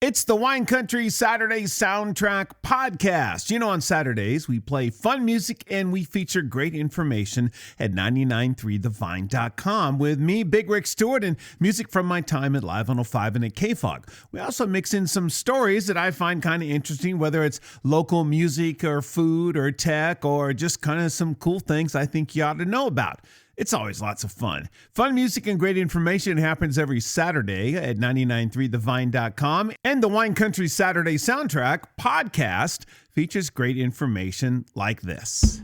It's the Wine Country Saturday Soundtrack Podcast. You know, on Saturdays, we play fun music and we feature great information at 993thevine.com with me, Big Rick Stewart, and music from my time at Live 105 and at KFOG. We also mix in some stories that I find kind of interesting, whether it's local music or food or tech or just kind of some cool things I think you ought to know about. It's always lots of fun. Fun music and great information happens every Saturday at 993thevine.com. And the Wine Country Saturday Soundtrack Podcast features great information like this.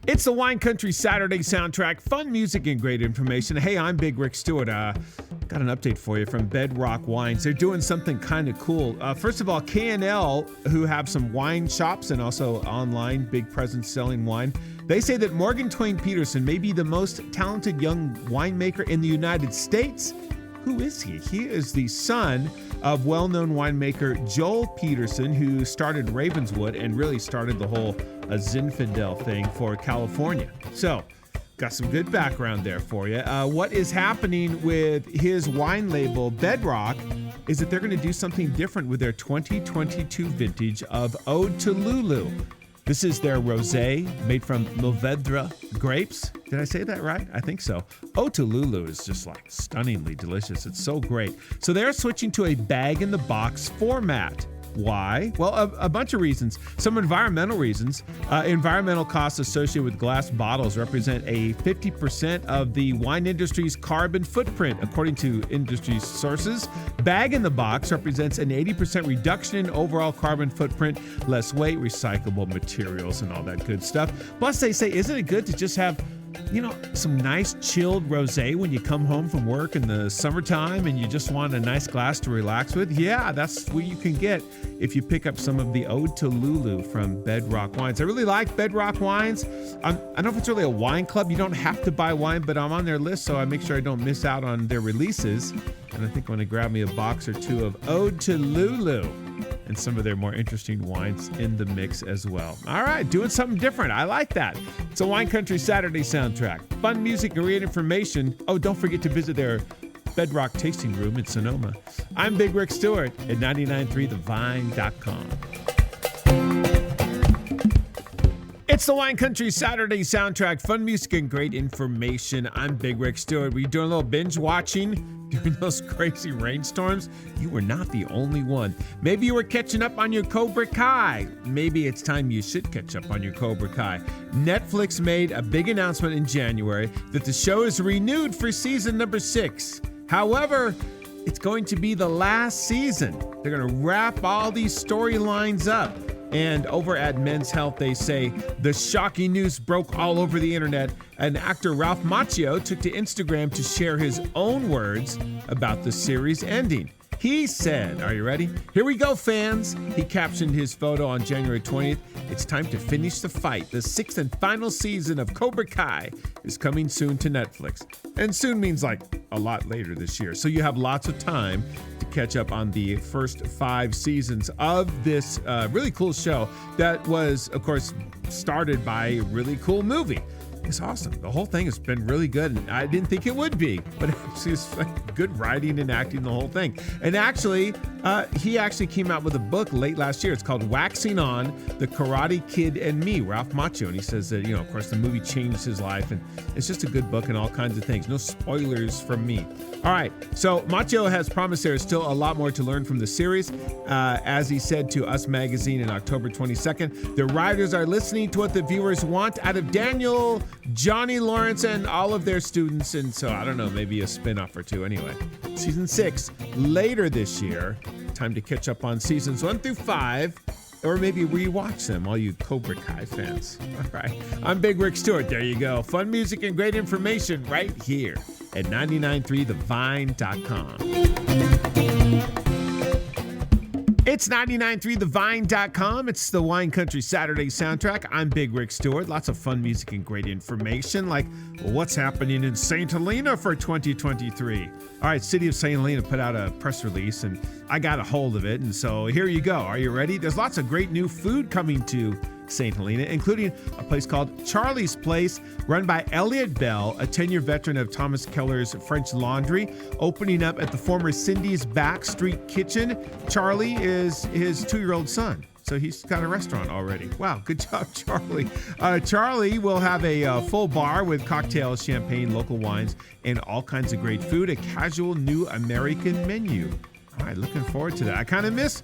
It's the Wine Country Saturday Soundtrack, fun music and great information. Hey, I'm Big Rick Stewart. Got an update for you from Bedrock Wines. They're doing something kind of cool. First of all, K&L, who have some wine shops and also online, big presence selling wine, they say that Morgan Twain Peterson may be the most talented young winemaker in the United States. Who is he? He is the son of well-known winemaker Joel Peterson, who started Ravenswood and really started the whole Zinfandel thing for California. So, got some good background there for you. What is happening with his wine label, Bedrock, is that they're going to do something different with their 2022 vintage of Ode to Lulu. This is their rosé made from Mourvedre grapes. Did I say that right? I think so. Ode to Lulu is just like stunningly delicious. It's so great. So they're switching to a bag-in-the-box format. Why? Well, a bunch of reasons. Some environmental reasons. Environmental costs associated with glass bottles represent a 50% of the wine industry's carbon footprint, according to industry sources. Bag-in-the-box represents an 80% reduction in overall carbon footprint, less weight, recyclable materials, and all that good stuff. Plus, they say, isn't it good to just have some nice chilled rosé when you come home from work in the summertime and you just want a nice glass to relax with? Yeah, that's what you can get if you pick up some of the Ode to Lulu from Bedrock Wines. I really like Bedrock Wines. I don't know if it's really a wine club. You don't have to buy wine, but I'm on their list, so I make sure I don't miss out on their releases. And I think I'm going to grab me a box or two of Ode to Lulu and some of their more interesting wines in the mix as well. All right, doing something different. I like that. It's a Wine Country Saturday Soundtrack. Fun music and great information. Oh, don't forget to visit their Bedrock Tasting Room in Sonoma. I'm Big Rick Stewart at 993thevine.com. It's the Wine Country Saturday Soundtrack. Fun music and great information. I'm Big Rick Stewart. Were you doing a little binge watching during those crazy rainstorms? You were not the only one. Maybe you were catching up on your Cobra Kai. Maybe it's time you should catch up on your Cobra Kai. Netflix made a big announcement in January that the show is renewed for season number 6. However, it's going to be the last season. They're going to wrap all these storylines up. And over at Men's Health, they say the shocking news broke all over the internet. And actor Ralph Macchio took to Instagram to share his own words about the series ending. He said, are you ready? Here we go, fans. He captioned his photo on January 20th. It's time to finish the fight. The 6th and final season of Cobra Kai is coming soon to Netflix. And soon means like a lot later this year. So you have lots of time to catch up on the first 5 seasons of this really cool show that was, of course, started by a really cool movie. It's awesome. The whole thing has been really good, and I didn't think it would be, but it's like good writing and acting, the whole thing. And actually, he actually came out with a book late last year. It's called Waxing On, The Karate Kid and Me, Ralph Macchio. And he says that, of course, the movie changed his life, and it's just a good book and all kinds of things. No spoilers from me. All right, so Macchio has promised there is still a lot more to learn from the series. As he said to Us Magazine in October 22nd, the writers are listening to what the viewers want out of Daniel, Johnny Lawrence, and all of their students. And so, I don't know, maybe a spin-off or two. Anyway, season 6 later this year. Time to catch up on seasons 1 through 5, or maybe rewatch them, all you Cobra Kai fans. All right, I'm Big Rick Stewart. There you go. Fun music and great information right here at 993thevine.com. It's 993thevine.com. It's the Wine Country Saturday Soundtrack. I'm Big Rick Stewart. Lots of fun music and great information, like what's happening in St. Helena for 2023. All right, City of St. Helena put out a press release, and I got a hold of it, and so here you go. Are you ready? There's lots of great new food coming to St. Helena, including a place called Charlie's Place, run by Elliot Bell, a 10-year veteran of Thomas Keller's French Laundry, opening up at the former Cindy's Back Street Kitchen. Charlie is his 2-year-old son. So he's got a restaurant already. Wow, good job, Charlie. Charlie will have a full bar with cocktails, champagne, local wines, and all kinds of great food, a casual new American menu. All right, looking forward to that. I kind of miss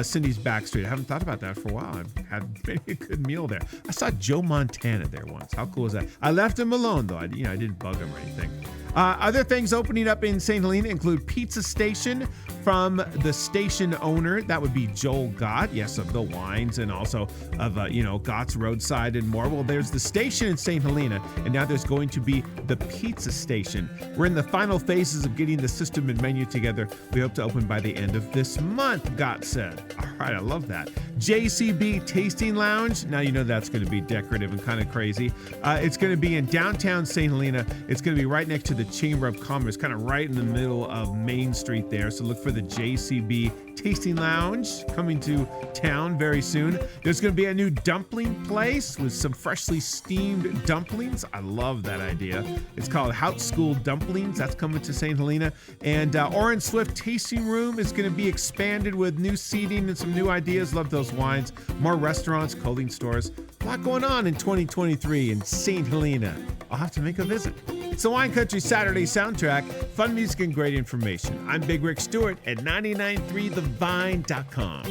Cindy's Back Street. I haven't thought about that for a while. I've had a good meal there. I saw Joe Montana there once. How cool is that? I left him alone, though. I didn't bug him or anything. Other things opening up in St. Helena include Pizza Station from the station owner. That would be Joel Gott, yes, of the wines and also of, Gott's Roadside and more. Well, there's the station in St. Helena, and now there's going to be the Pizza Station. We're in the final phases of getting the system and menu together. We hope to open by the end of this month, Gott said. All right, I love that. JCB Tasting Lounge. Now you know that's going to be decorative and kind of crazy. It's going to be in downtown St. Helena. It's going to be right next to the Chamber of Commerce, kind of right in the middle of Main Street there. So look for the JCB Tasting Lounge coming to town very soon. There's going to be a new dumpling place with some freshly steamed dumplings. I love that idea. It's called Hout School Dumplings. That's coming to St. Helena. And Orange Swift Tasting Room is going to be expanded with new seating and some new ideas. Love those wines. More restaurants, clothing stores. A lot going on in 2023 in St. Helena. I'll have to make a visit. It's the Wine Country Saturday soundtrack. Fun music and great information. I'm Big Rick Stewart at 993thevine.com.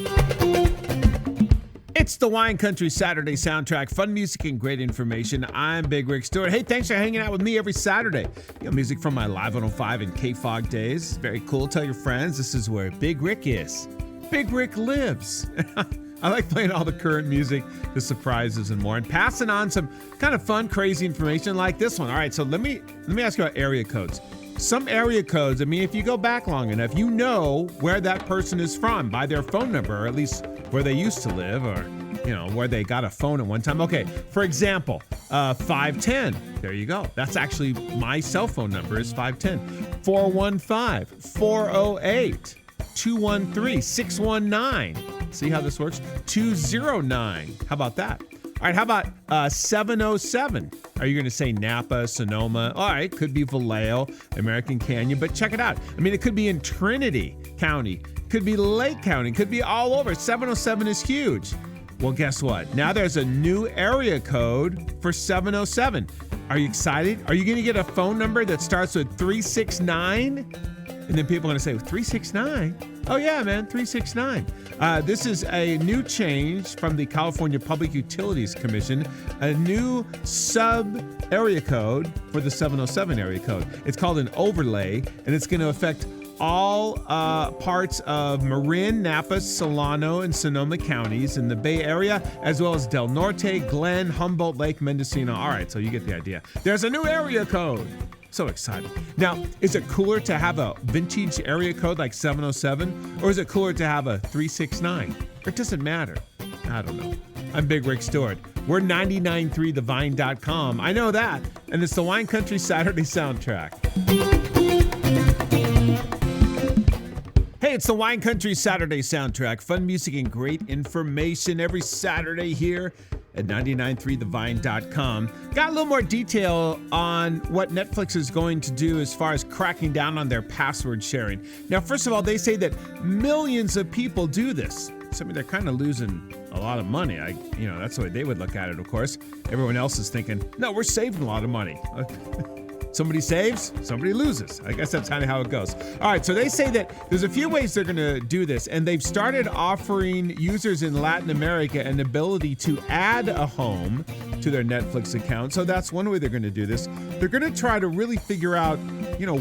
It's the Wine Country Saturday soundtrack. Fun music and great information. I'm Big Rick Stewart. Hey, thanks for hanging out with me every Saturday. You know, music from my Live 105 and KFOG days. Very cool. Tell your friends this is where Big Rick is. Big Rick lives. I like playing all the current music, the surprises and more, and passing on some kind of fun, crazy information like this one. All right, so let me ask you about area codes. Some area codes, if you go back long enough, you know where that person is from by their phone number, or at least where they used to live, or where they got a phone at one time. Okay, for example, 510. There you go. That's actually my cell phone number is 510. 415, 408, 213, 619. See how this works? 209. How about that? All right, how about 707? Are you going to say Napa, Sonoma? All right, could be Vallejo, American Canyon, but check it out. It could be in Trinity County, could be Lake County, could be all over. 707 is huge. Well, guess what? Now there's a new area code for 707. Are you excited? Are you going to get a phone number that starts with 369? And then people are going to say, 369? Oh, yeah, man, 369. This is a new change from the California Public Utilities Commission, a new sub-area code for the 707 area code. It's called an overlay, and it's going to affect all parts of Marin, Napa, Solano, and Sonoma counties in the Bay Area, as well as Del Norte, Glen, Humboldt Lake, Mendocino. All right, so you get the idea. There's a new area code. So excited. Now, is it cooler to have a vintage area code like 707, or is it cooler to have a 369? Or it doesn't matter. I don't know. I'm Big Rick Stewart. We're 993thevine.com. I know that. And it's the Wine Country Saturday soundtrack. Hey, it's the Wine Country Saturday soundtrack. Fun music and great information every Saturday here at 993thevine.com. Got a little more detail on what Netflix is going to do as far as cracking down on their password sharing. Now, first of all, they say that millions of people do this. So, they're kind of losing a lot of money. That's the way they would look at it, of course. Everyone else is thinking, no, we're saving a lot of money. Somebody saves, somebody loses. I guess that's kind of how it goes. All right, so they say that there's a few ways they're going to do this, and they've started offering users in Latin America an ability to add a home to their Netflix account. So that's one way they're going to do this. They're going to try to really figure out,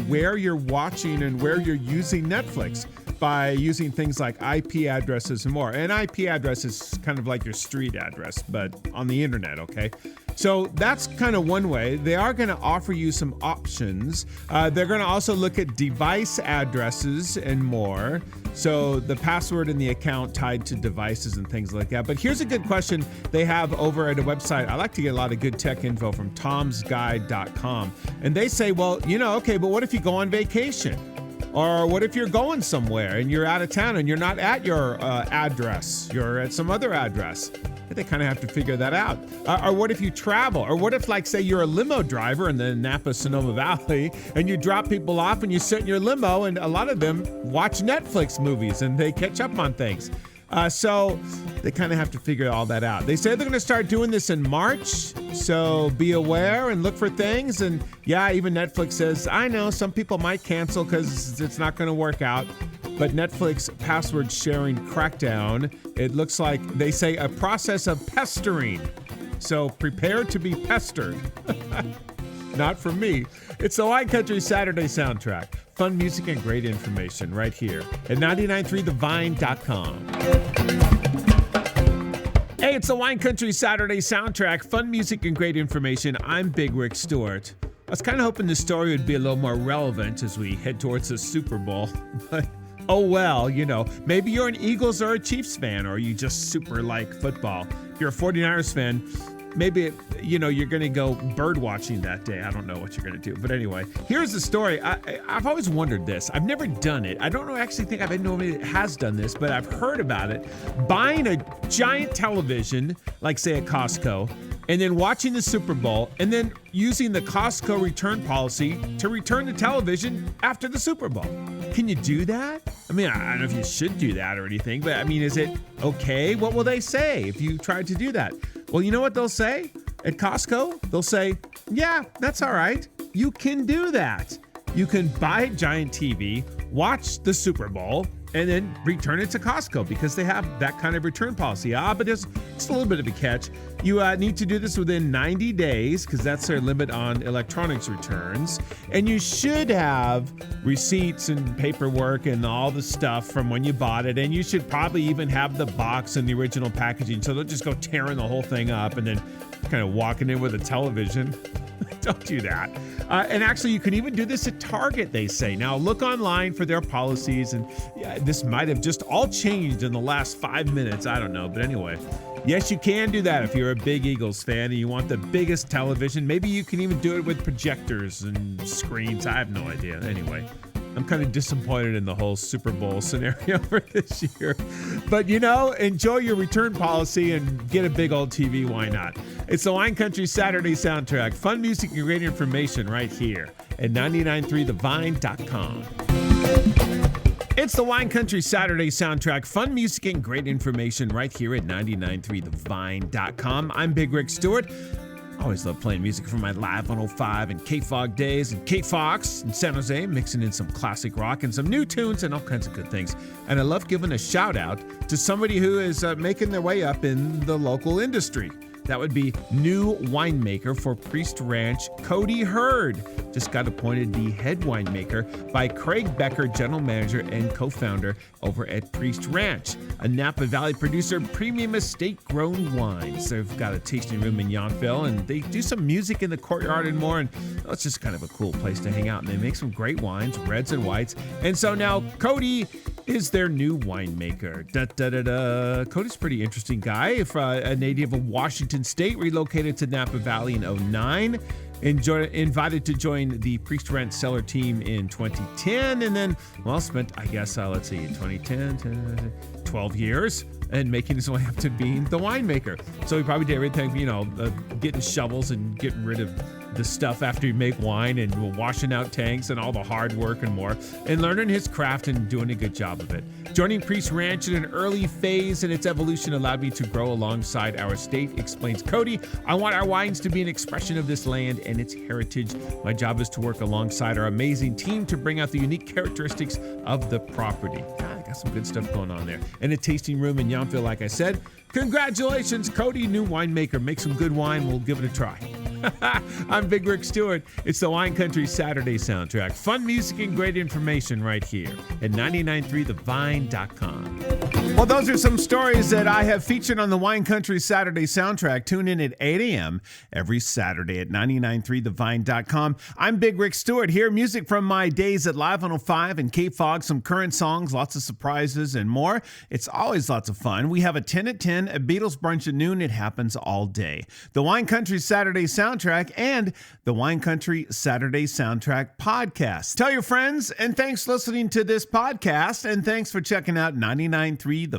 where you're watching and where you're using Netflix by using things like IP addresses and more. An IP address is kind of like your street address, but on the internet, okay? So that's kind of one way. They are going to offer you some options. They're going to also look at device addresses and more. So the password in the account tied to devices and things like that. But here's a good question they have over at a website. I like to get a lot of good tech info from tomsguide.com. And they say, well, okay, but what if you go on vacation? Or what if you're going somewhere and you're out of town and you're not at your address, you're at some other address? They kind of have to figure that out. Or what if you travel? Or what if, like, say you're a limo driver in the Napa Sonoma Valley and you drop people off and you sit in your limo, and a lot of them watch Netflix movies and they catch up on things. So they kind of have to figure all that out. They say they're going to start doing this in March, so be aware and look for things. And yeah, even Netflix says, I know some people might cancel because it's not going to work out. But Netflix password sharing crackdown, it looks like they say a process of pestering. So prepare to be pestered. Not from me. It's the Wine Country Saturday soundtrack. Fun music and great information right here at 993thevine.com. Hey, it's the Wine Country Saturday soundtrack. Fun music and great information. I'm Big Rick Stewart. I was kind of hoping the story would be a little more relevant as we head towards the Super Bowl. But oh well, you know, maybe you're an Eagles or a Chiefs fan, or you just super like football. If you're a 49ers fan, maybe, you're going to go bird watching that day. I don't know what you're going to do. But anyway, here's the story. I've always wondered this. I've never done it. I don't actually think I've nobody that has done this, but I've heard about it. Buying a giant television, like say at Costco, and then watching the Super Bowl, and then using the Costco return policy to return the television after the Super Bowl. Can you do that? I mean, I don't know if you should do that or anything, but I mean, is it okay? What will they say if you tried to do that? Well, you know what they'll say at Costco? They'll say, yeah, that's all right. You can do that. You can buy a giant TV, watch the Super Bowl, and then return it to Costco because they have that kind of return policy. But there's just a little bit of a catch. You need to do this within 90 days because that's their limit on electronics returns. And you should have receipts and paperwork and all the stuff from when you bought it. And you should probably even have the box and the original packaging, so they'll just go tearing the whole thing up and then kind of walking in with a television. Don't do that. And actually, you can even do this at Target, they say. Now, look online for their policies, and this might have just all changed in the last 5 minutes. I don't know. But anyway, yes, you can do that if you're a big Eagles fan and you want the biggest television. Maybe you can even do it with projectors and screens. I have no idea. Anyway, I'm kind of disappointed in the whole Super Bowl scenario for this year. But, enjoy your return policy and get a big old TV. Why not? It's the Wine Country Saturday soundtrack. Fun music and great information right here at 993thevine.com. It's the Wine Country Saturday soundtrack. Fun music and great information right here at 993thevine.com. I'm Big Rick Stewart. I always love playing music from my Live 105 and KFOG days and KFOX in San Jose, mixing in some classic rock and some new tunes and all kinds of good things. And I love giving a shout out to somebody who is making their way up in the local industry. That would be new winemaker for Priest Ranch, Cody Hurd. Just got appointed the head winemaker by Craig Becker, general manager and co-founder over at Priest Ranch, a Napa Valley producer of premium estate-grown wines. They've got a tasting room in Yountville, and they do some music in the courtyard and more, and it's just kind of a cool place to hang out. And they make some great wines, reds and whites. And so now Cody is their new winemaker. Cody's a pretty interesting guy. If a native of Washington State, relocated to Napa Valley in 2009. Invited to join the Priest Ranch Cellar team in 2010, and then, spent, 2010, 12 years, and making his way up to being the winemaker. So he probably did everything, getting shovels and getting rid of the stuff after you make wine and washing out tanks and all the hard work and more, and learning his craft and doing a good job of it. Joining Priest Ranch in an early phase in its evolution allowed me to grow alongside our estate, explains Cody. I want our wines to be an expression of this land and its heritage. My job is to work alongside our amazing team to bring out the unique characteristics of the property. I got some good stuff going on there. And a tasting room in Yountville, like I said. Congratulations, Cody, new winemaker. Make some good wine. We'll give it a try. I'm Big Rick Stewart. It's the Wine Country Saturday soundtrack. Fun music and great information right here at 993thevine.com. Well, those are some stories that I have featured on the Wine Country Saturday soundtrack. Tune in at 8 a.m. every Saturday at 993thevine.com. I'm Big Rick Stewart here. Music from my days at Live 105 and KFOG, some current songs, lots of surprises, and more. It's always lots of fun. We have a 10 at 10, a Beatles Brunch at noon. It happens all day. The Wine Country Saturday soundtrack and the Wine Country Saturday soundtrack podcast. Tell your friends, and thanks for listening to this podcast, and thanks for checking out 993thevine.com.